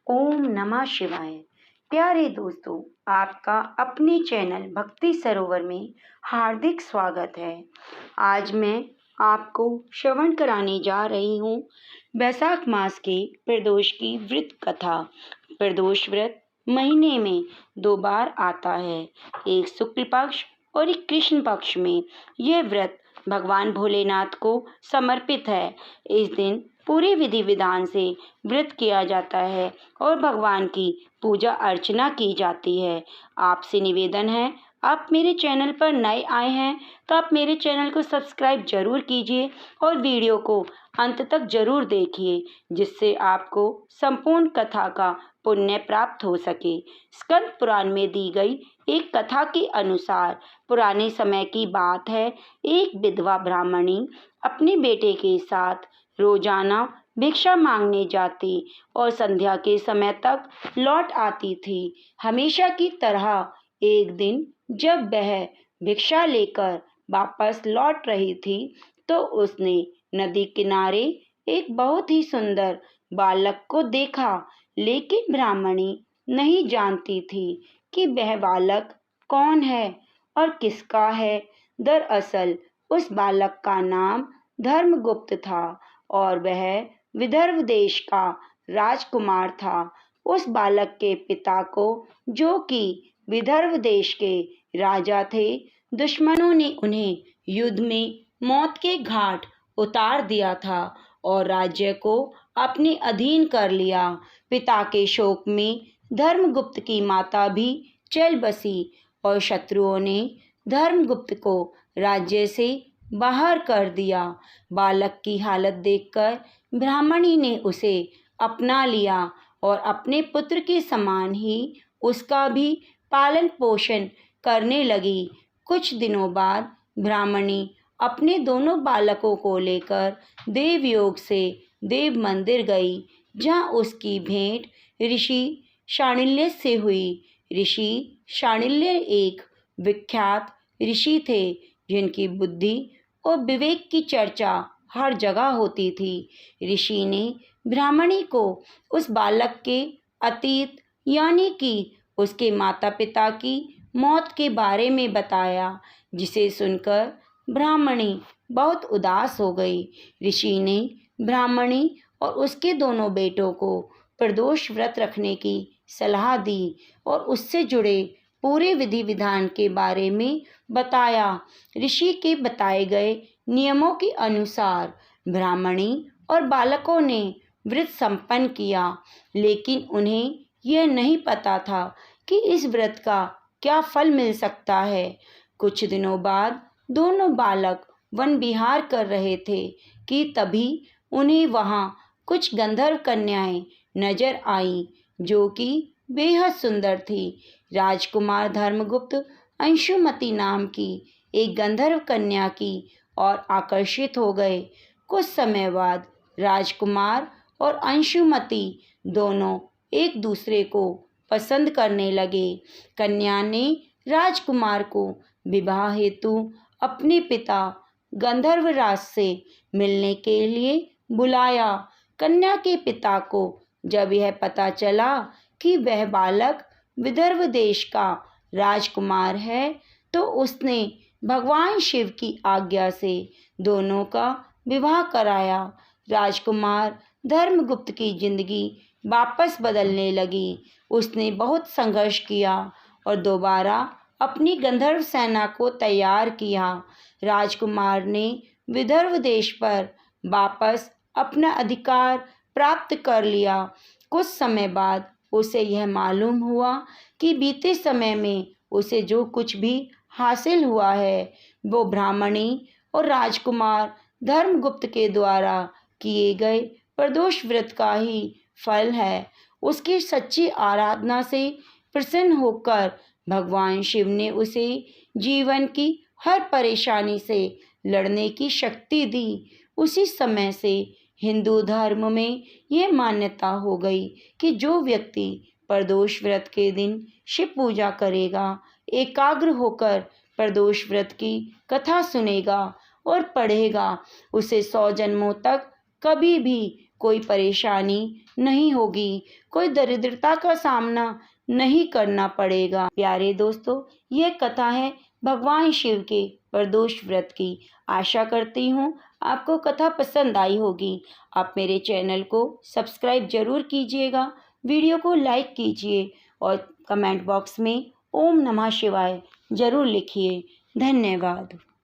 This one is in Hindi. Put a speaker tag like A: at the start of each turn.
A: ओम नमः शिवाय। प्यारे दोस्तों, आपका अपने चैनल भक्ति सरोवर में हार्दिक स्वागत है। आज मैं आपको श्रवण कराने जा रही हूँ वैशाख मास के प्रदोष की व्रत कथा। प्रदोष व्रत महीने में 2 बार आता है, एक शुक्ल पक्ष और एक कृष्ण पक्ष में। यह व्रत भगवान भोलेनाथ को समर्पित है। इस दिन पूरे विधि विधान से व्रत किया जाता है और भगवान की पूजा अर्चना की जाती है। आपसे निवेदन है, आप मेरे चैनल पर नए आए हैं तो आप मेरे चैनल को सब्सक्राइब जरूर कीजिए और वीडियो को अंत तक जरूर देखिए, जिससे आपको संपूर्ण कथा का पुण्य प्राप्त हो सके। स्कंद पुराण में दी गई एक कथा के अनुसार पुराने समय की बात है। एक विधवा ब्राह्मणी अपने बेटे के साथ रोजाना भिक्षा मांगने जाती और संध्या के समय तक लौट आती थी। हमेशा की तरह एक दिन जब वह भिक्षा लेकर वापस लौट रही थी तो उसने नदी किनारे एक बहुत ही सुंदर बालक को देखा, लेकिन ब्राह्मणी नहीं जानती थी कि वह बालक कौन है और किसका है। दरअसल उस बालक का नाम धर्मगुप्त था और वह विदर्भ देश का राजकुमार था। उस बालक के पिता को, जो कि विदर्भ देश के राजा थे, दुश्मनों ने उन्हें युद्ध में मौत के घाट उतार दिया था और राज्य को अपने अधीन कर लिया। पिता के शोक में धर्मगुप्त की माता भी चल बसी और शत्रुओं ने धर्मगुप्त को राज्य से बाहर कर दिया। बालक की हालत देखकर ब्राह्मणी ने उसे अपना लिया और अपने पुत्र के समान ही उसका भी पालन पोषण करने लगी। कुछ दिनों बाद ब्राह्मणी अपने दोनों बालकों को लेकर देवयोग से देव मंदिर गई, जहाँ उसकी भेंट ऋषि शांडिल्य से हुई। ऋषि शांडिल्य एक विख्यात ऋषि थे, जिनकी बुद्धि और विवेक की चर्चा हर जगह होती थी। ऋषि ने ब्राह्मणी को उस बालक के अतीत यानी कि उसके माता पिता की मौत के बारे में बताया, जिसे सुनकर ब्राह्मणी बहुत उदास हो गई। ऋषि ने ब्राह्मणी और उसके दोनों बेटों को प्रदोष व्रत रखने की सलाह दी और उससे जुड़े पूरे विधि विधान के बारे में बताया। ऋषि के बताए गए नियमों के अनुसार ब्राह्मणी और बालकों ने व्रत संपन्न किया, लेकिन उन्हें यह नहीं पता था कि इस व्रत का क्या फल मिल सकता है। कुछ दिनों बाद दोनों बालक वन विहार कर रहे थे कि तभी उन्हें वहां कुछ गंधर्व कन्याएं नजर आईं, जो कि बेहद सुंदर थी। राजकुमार धर्मगुप्त अंशुमति नाम की एक गंधर्व कन्या की और आकर्षित हो गए। कुछ समय बाद राजकुमार और अंशुमति दोनों एक दूसरे को पसंद करने लगे। कन्या ने राजकुमार को विवाह हेतु अपने पिता गंधर्वराज से मिलने के लिए बुलाया। कन्या के पिता को जब यह पता चला कि वह बालक विदर्भ देश का राजकुमार है, तो उसने भगवान शिव की आज्ञा से दोनों का विवाह कराया। राजकुमार धर्मगुप्त की जिंदगी वापस बदलने लगी। उसने बहुत संघर्ष किया और दोबारा अपनी गंधर्व सेना को तैयार किया। राजकुमार ने विदर्भ देश पर वापस अपना अधिकार प्राप्त कर लिया। कुछ समय बाद उसे यह मालूम हुआ कि बीते समय में उसे जो कुछ भी हासिल हुआ है, वो ब्राह्मणी और राजकुमार धर्मगुप्त के द्वारा किए गए प्रदोष व्रत का ही फल है। उसकी सच्ची आराधना से प्रसन्न होकर भगवान शिव ने उसे जीवन की हर परेशानी से लड़ने की शक्ति दी। उसी समय से हिंदू धर्म में यह मान्यता हो गई कि जो व्यक्ति प्रदोष व्रत के दिन शिव पूजा करेगा, एकाग्र होकर प्रदोष व्रत की कथा सुनेगा और पढ़ेगा, उसे 100 जन्मों तक कभी भी कोई परेशानी नहीं होगी, कोई दरिद्रता का सामना नहीं करना पड़ेगा। प्यारे दोस्तों, ये कथा है भगवान शिव के प्रदोष व्रत की। आशा करती हूँ आपको कथा पसंद आई होगी। आप मेरे चैनल को सब्सक्राइब जरूर कीजिएगा, वीडियो को लाइक कीजिए और कमेंट बॉक्स में ओम नमः शिवाय जरूर लिखिए। धन्यवाद।